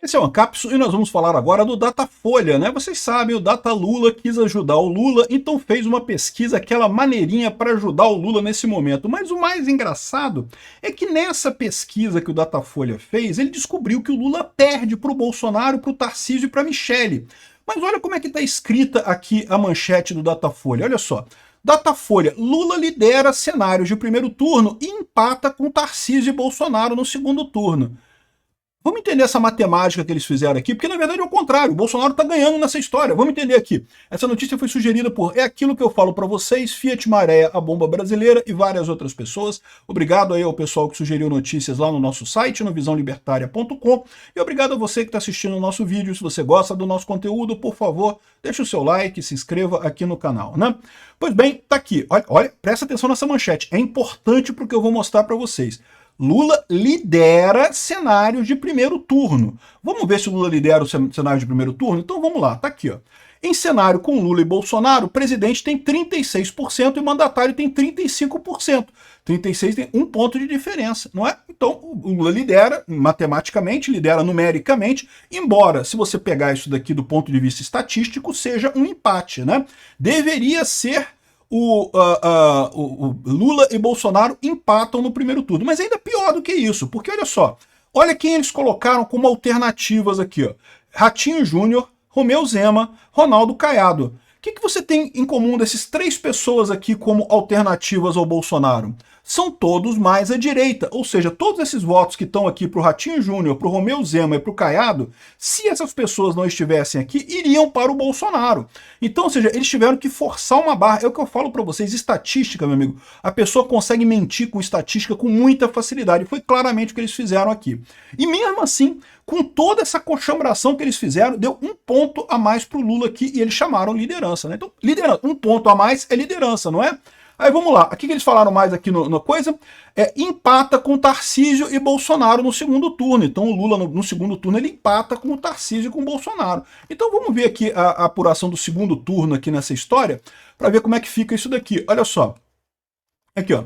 Esse é o Ancapsu e nós vamos falar agora do Datafolha, né? Vocês sabem, o Datalula quis ajudar o Lula, então fez uma pesquisa, aquela maneirinha para ajudar o Lula nesse momento. Mas o mais engraçado é que nessa pesquisa que o Datafolha fez, ele descobriu que o Lula perde para o Bolsonaro, para o Tarcísio e para a Michele. Mas olha como é que está escrita aqui a manchete do Datafolha, olha só. Datafolha, Lula lidera cenários de primeiro turno e empata com Tarcísio e Bolsonaro no segundo turno. Vamos entender essa matemática que eles fizeram aqui, porque na verdade é o contrário, o Bolsonaro está ganhando nessa história. Vamos entender aqui. Essa notícia foi sugerida por É Aquilo Que Eu Falo Para Vocês, Fiat Maré, A Bomba Brasileira e várias outras pessoas. Obrigado aí ao pessoal que sugeriu notícias lá no nosso site, no visãolibertaria.com, e obrigado a você que está assistindo o nosso vídeo. Se você gosta do nosso conteúdo, por favor, deixe o seu like, se inscreva aqui no canal, né? Pois bem, tá aqui. Olha, presta atenção nessa manchete. É importante porque eu vou mostrar para vocês. Lula lidera cenários de primeiro turno. Vamos ver se o Lula lidera o cenário de primeiro turno? Então vamos lá, tá aqui, ó. Em cenário com Lula e Bolsonaro, o presidente tem 36% e o mandatário tem 35%. 36% tem um ponto de diferença, não é? Então o Lula lidera matematicamente, lidera numericamente, embora, se você pegar isso daqui do ponto de vista estatístico, seja um empate, né? Deveria ser o Lula e Bolsonaro empatam no primeiro turno. Mas ainda pior do que isso, porque olha só, olha quem eles colocaram como alternativas aqui, ó. Ratinho Júnior, Romeu Zema, Ronaldo Caiado. O que você tem em comum desses três pessoas aqui como alternativas ao Bolsonaro? São todos mais à direita, ou seja, todos esses votos que estão aqui para o Ratinho Júnior, para o Romeu Zema e para o Caiado, se essas pessoas não estivessem aqui, iriam para o Bolsonaro. Então, ou seja, eles tiveram que forçar uma barra. É o que eu falo para vocês, estatística, meu amigo. A pessoa consegue mentir com estatística com muita facilidade. Foi claramente o que eles fizeram aqui. E mesmo assim, com toda essa coxambração que eles fizeram, deu um ponto a mais para o Lula aqui e eles chamaram liderança, né? Então, liderança, um ponto a mais é liderança, não é? Aí vamos lá, o que eles falaram mais aqui na coisa? Empata com Tarcísio e Bolsonaro no segundo turno. Então o Lula no segundo turno ele empata com o Tarcísio e com o Bolsonaro. Então vamos ver aqui a apuração do segundo turno aqui nessa história, para ver como é que fica isso daqui. Olha só, aqui ó.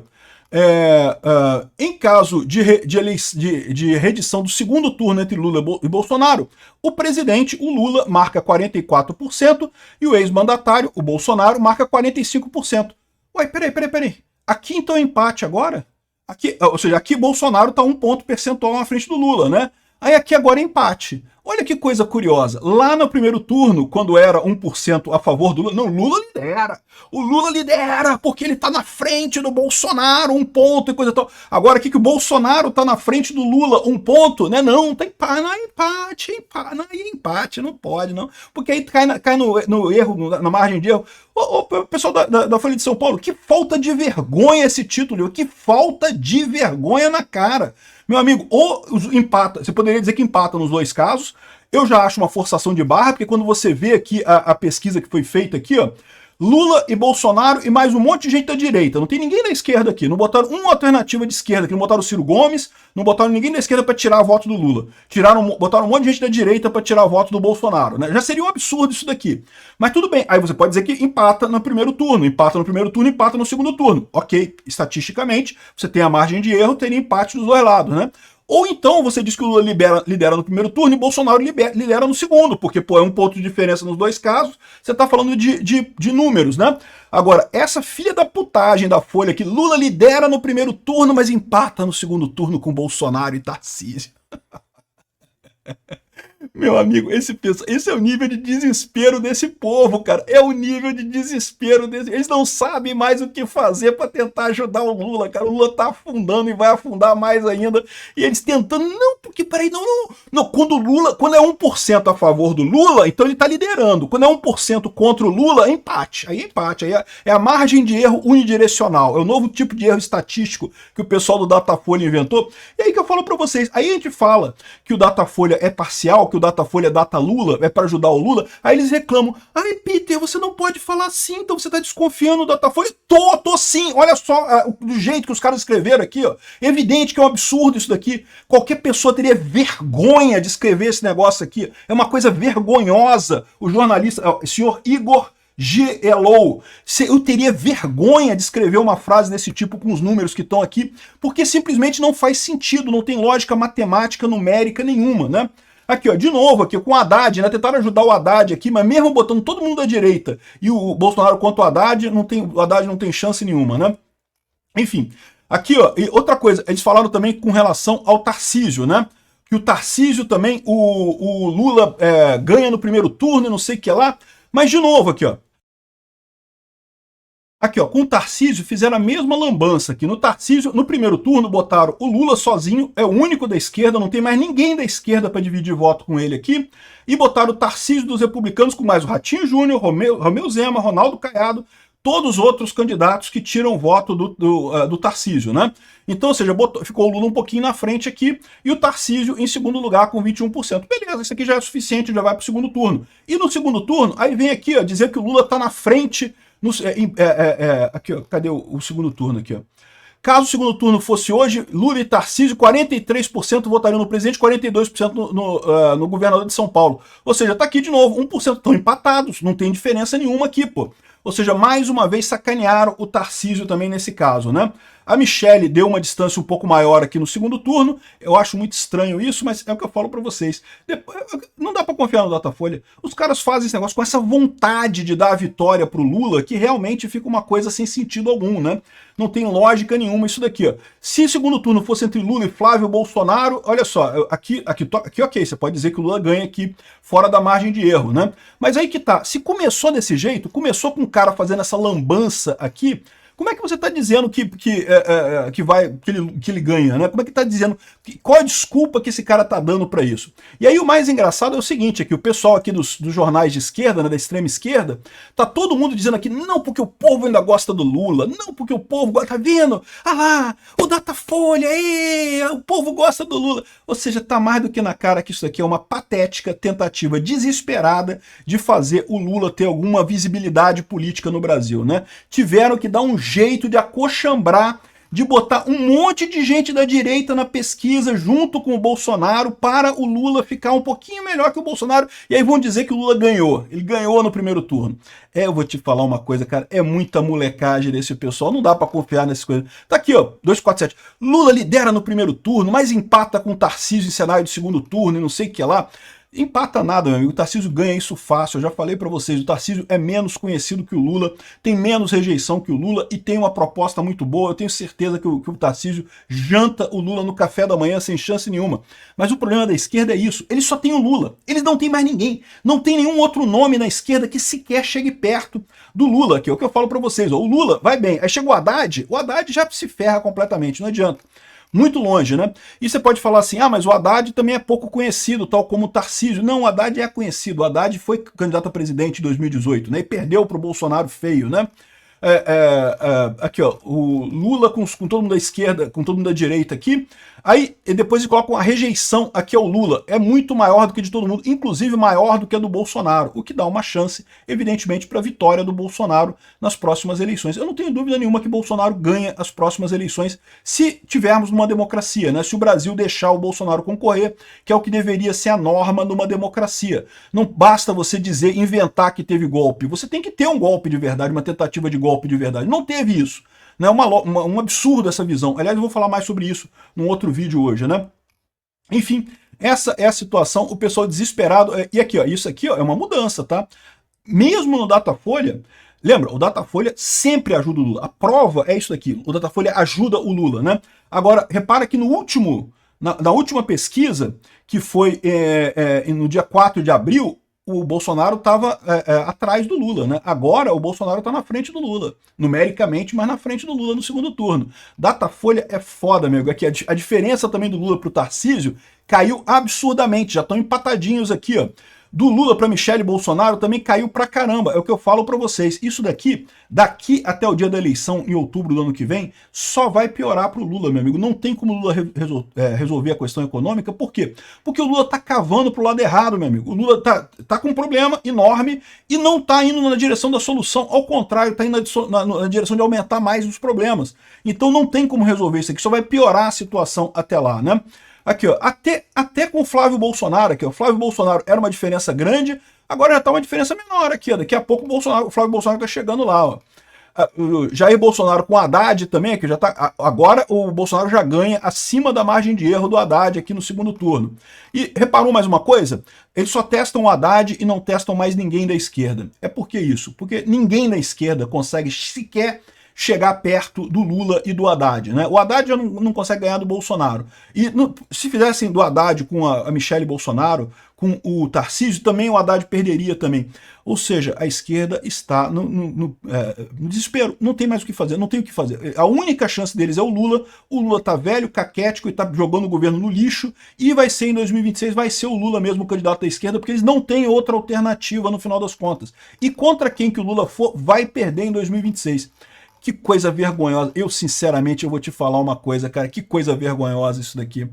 Em caso de reedição do segundo turno entre Lula e Bolsonaro, o presidente, o Lula, marca 44% e o ex-mandatário, o Bolsonaro, marca 45%. Ué, peraí. Aqui então é empate agora? Aqui, ou seja, aqui Bolsonaro está 1 ponto percentual na frente do Lula, né? Aí aqui agora é empate. Olha que coisa curiosa. Lá no primeiro turno, quando era 1% a favor do Lula, não, Lula lidera. O Lula lidera porque ele está na frente do Bolsonaro, 1 ponto e coisa tal. Agora aqui que o Bolsonaro está na frente do Lula, 1 ponto, né? Não, tá empate, não, empate, não pode, não. Porque aí cai no erro, na margem de erro. Ô, pessoal da Folha de São Paulo, que falta de vergonha esse título, que falta de vergonha na cara. Meu amigo, ou empata, você poderia dizer que empata nos dois casos, eu já acho uma forçação de barra, porque quando você vê aqui a pesquisa que foi feita aqui, ó, Lula e Bolsonaro e mais um monte de gente da direita. Não tem ninguém da esquerda aqui. Não botaram uma alternativa de esquerda aqui. Não botaram o Ciro Gomes, não botaram ninguém da esquerda para tirar voto do Lula. Botaram um monte de gente da direita para tirar voto do Bolsonaro, né? Já seria um absurdo isso daqui. Mas tudo bem. Aí você pode dizer que empata no primeiro turno. Empata no primeiro turno, empata no segundo turno. Ok, estatisticamente, você tem a margem de erro, teria empate dos dois lados, né? Ou então você diz que o Lula lidera no primeiro turno e Bolsonaro lidera no segundo, porque pô, é 1 ponto de diferença nos dois casos, você está falando de números, né? Agora, essa filha da putagem da Folha que Lula lidera no primeiro turno, mas empata no segundo turno com Bolsonaro e Tarcísio. Meu amigo, esse é o nível de desespero desse povo, cara. É o nível de desespero desse. Eles não sabem mais o que fazer para tentar ajudar o Lula, cara. O Lula tá afundando e vai afundar mais ainda. E eles tentando, não, porque peraí, não. Quando é 1% a favor do Lula, então ele tá liderando. Quando é 1% contra o Lula, é empate. Aí é empate. Aí é a margem de erro unidirecional. É o novo tipo de erro estatístico que o pessoal do Datafolha inventou. E aí que eu falo para vocês. Aí a gente fala que o Datafolha é parcial, que o Datafolha data Lula, é para ajudar o Lula, aí eles reclamam, ai Peter, você não pode falar assim, então você tá desconfiando do Datafolha. Tô sim, olha só do jeito que os caras escreveram aqui, ó, evidente que é um absurdo isso daqui, qualquer pessoa teria vergonha de escrever esse negócio aqui, é uma coisa vergonhosa, o jornalista, o senhor Igor Gelou, eu teria vergonha de escrever uma frase desse tipo com os números que estão aqui, porque simplesmente não faz sentido, não tem lógica matemática, numérica nenhuma, né? Aqui, ó, de novo, aqui com o Haddad, né? Tentaram ajudar o Haddad aqui, mas mesmo botando todo mundo da direita e o Bolsonaro contra o Haddad, o Haddad não tem chance nenhuma, né? Enfim, aqui, ó, e outra coisa, eles falaram também com relação ao Tarcísio, né? Que o Tarcísio também, o Lula ganha no primeiro turno e não sei o que lá. Mas, de novo, aqui, ó. Aqui, ó, com o Tarcísio fizeram a mesma lambança aqui. No Tarcísio, no primeiro turno, botaram o Lula sozinho, é o único da esquerda, não tem mais ninguém da esquerda para dividir voto com ele aqui. E botaram o Tarcísio dos republicanos com mais o Ratinho Júnior, Romeu Zema, Ronaldo Caiado, todos os outros candidatos que tiram voto do Tarcísio, né? Então, ou seja, ficou o Lula um pouquinho na frente aqui e o Tarcísio em segundo lugar com 21%. Beleza, isso aqui já é suficiente, já vai para o segundo turno. E no segundo turno, aí vem aqui, ó, dizer que o Lula está na frente. Aqui, ó, cadê o segundo turno aqui, ó? Caso o segundo turno fosse hoje, Lula e Tarcísio, 43% votariam no presidente, 42% no governador de São Paulo. Ou seja, tá aqui de novo, 1% estão empatados, não tem diferença nenhuma aqui, pô. Ou seja, mais uma vez sacanearam o Tarcísio também nesse caso, né? A Michelle deu uma distância um pouco maior aqui no segundo turno. Eu acho muito estranho isso, mas é o que eu falo para vocês. Não dá para confiar no Datafolha. Os caras fazem esse negócio com essa vontade de dar a vitória pro Lula, que realmente fica uma coisa sem sentido algum, né? Não tem lógica nenhuma isso daqui, ó. Se o segundo turno fosse entre Lula e Flávio Bolsonaro, olha só, aqui ok, você pode dizer que o Lula ganha aqui fora da margem de erro, né? Mas aí que tá, se começou desse jeito, começou com um cara fazendo essa lambança aqui, como é que você está dizendo que ele ganha, né? Como é que está dizendo? Qual a desculpa que esse cara está dando para isso? E aí o mais engraçado é o seguinte, é que o pessoal aqui dos jornais de esquerda, né, da extrema esquerda, tá todo mundo dizendo aqui, não porque o povo ainda gosta do Lula, não porque o povo gosta, tá vendo? Ah lá, o Datafolha, o povo gosta do Lula. Ou seja, tá mais do que na cara que isso aqui é uma patética tentativa desesperada de fazer o Lula ter alguma visibilidade política no Brasil, né? Tiveram que dar um jeito de acochambrar, de botar um monte de gente da direita na pesquisa junto com o Bolsonaro para o Lula ficar um pouquinho melhor que o Bolsonaro, e aí vão dizer que o Lula ganhou. Ele ganhou no primeiro turno. Eu vou te falar uma coisa, cara, é muita molecagem desse pessoal, não dá para confiar nessas coisas. Tá aqui, ó, 247. Lula lidera no primeiro turno, mas empata com o Tarcísio em cenário de segundo turno e não sei o que lá. Empata nada, meu amigo. O Tarcísio ganha isso fácil. Eu já falei para vocês, o Tarcísio é menos conhecido que o Lula, tem menos rejeição que o Lula e tem uma proposta muito boa. Eu tenho certeza que o Tarcísio janta o Lula no café da manhã sem chance nenhuma. Mas o problema da esquerda é isso. Eles só têm o Lula. Eles não têm mais ninguém. Não tem nenhum outro nome na esquerda que sequer chegue perto do Lula, que é o que eu falo para vocês. O Lula vai bem. Aí chega o Haddad já se ferra completamente. Não adianta. Muito longe, né? E você pode falar assim, mas o Haddad também é pouco conhecido, tal como o Tarcísio. Não, o Haddad é conhecido. O Haddad foi candidato a presidente em 2018, né? E perdeu para o Bolsonaro feio, né? Aqui, ó, o Lula com todo mundo da esquerda, com todo mundo da direita aqui. Aí depois eles colocam a rejeição aqui ao Lula. É muito maior do que de todo mundo, inclusive maior do que a do Bolsonaro, o que dá uma chance, evidentemente, para a vitória do Bolsonaro nas próximas eleições. Eu não tenho dúvida nenhuma que Bolsonaro ganha as próximas eleições se tivermos uma democracia, né? Se o Brasil deixar o Bolsonaro concorrer, que é o que deveria ser a norma numa democracia. Não basta você dizer, inventar que teve golpe. Você tem que ter um golpe de verdade, uma tentativa de golpe de verdade. Não teve isso. Não é um absurdo essa visão. Aliás, eu vou falar mais sobre isso num outro vídeo hoje, né? Enfim, essa é a situação, o pessoal desesperado. E aqui, ó, isso aqui, ó, é uma mudança, tá? Mesmo no Datafolha, lembra, o Datafolha sempre ajuda o Lula. A prova é isso daqui, o Datafolha ajuda o Lula, né? Agora, repara que na última pesquisa, que foi no dia 4 de abril, o Bolsonaro estava atrás do Lula, né? Agora o Bolsonaro está na frente do Lula, numericamente, mas na frente do Lula no segundo turno. Datafolha é foda, amigo. Aqui, a diferença também do Lula para o Tarcísio caiu absurdamente, já estão empatadinhos aqui, ó. Do Lula para Michele Bolsonaro também caiu pra caramba, é o que eu falo para vocês. Isso daqui até o dia da eleição, em outubro do ano que vem, só vai piorar pro Lula, meu amigo. Não tem como o Lula resolver a questão econômica, por quê? Porque o Lula tá cavando pro lado errado, meu amigo. O Lula tá com um problema enorme e não tá indo na direção da solução, ao contrário, tá indo na direção de aumentar mais os problemas. Então não tem como resolver isso aqui, só vai piorar a situação até lá, né? Aqui, ó, até com o Flávio Bolsonaro, aqui, ó, o Flávio Bolsonaro era uma diferença grande, agora já está uma diferença menor aqui, ó, daqui a pouco o Flávio Bolsonaro está chegando lá, ó. o Jair Bolsonaro com o Haddad também, que já tá. Agora o Bolsonaro já ganha acima da margem de erro do Haddad aqui no segundo turno. E reparou mais uma coisa? Eles só testam o Haddad e não testam mais ninguém da esquerda. É por que isso? Porque ninguém da esquerda consegue sequer chegar perto do Lula e do Haddad, né? O Haddad já não consegue ganhar do Bolsonaro. E se fizessem do Haddad com a Michelle Bolsonaro, com o Tarcísio, também o Haddad perderia também. Ou seja, a esquerda está no desespero, não tem mais o que fazer, não tem o que fazer. A única chance deles é o Lula tá velho, caquético e tá jogando o governo no lixo, e vai ser em 2026, vai ser o Lula mesmo o candidato da esquerda, porque eles não têm outra alternativa no final das contas. E contra quem que o Lula for, vai perder em 2026. Que coisa vergonhosa. Eu, sinceramente, eu vou te falar uma coisa, cara. Que coisa vergonhosa isso daqui.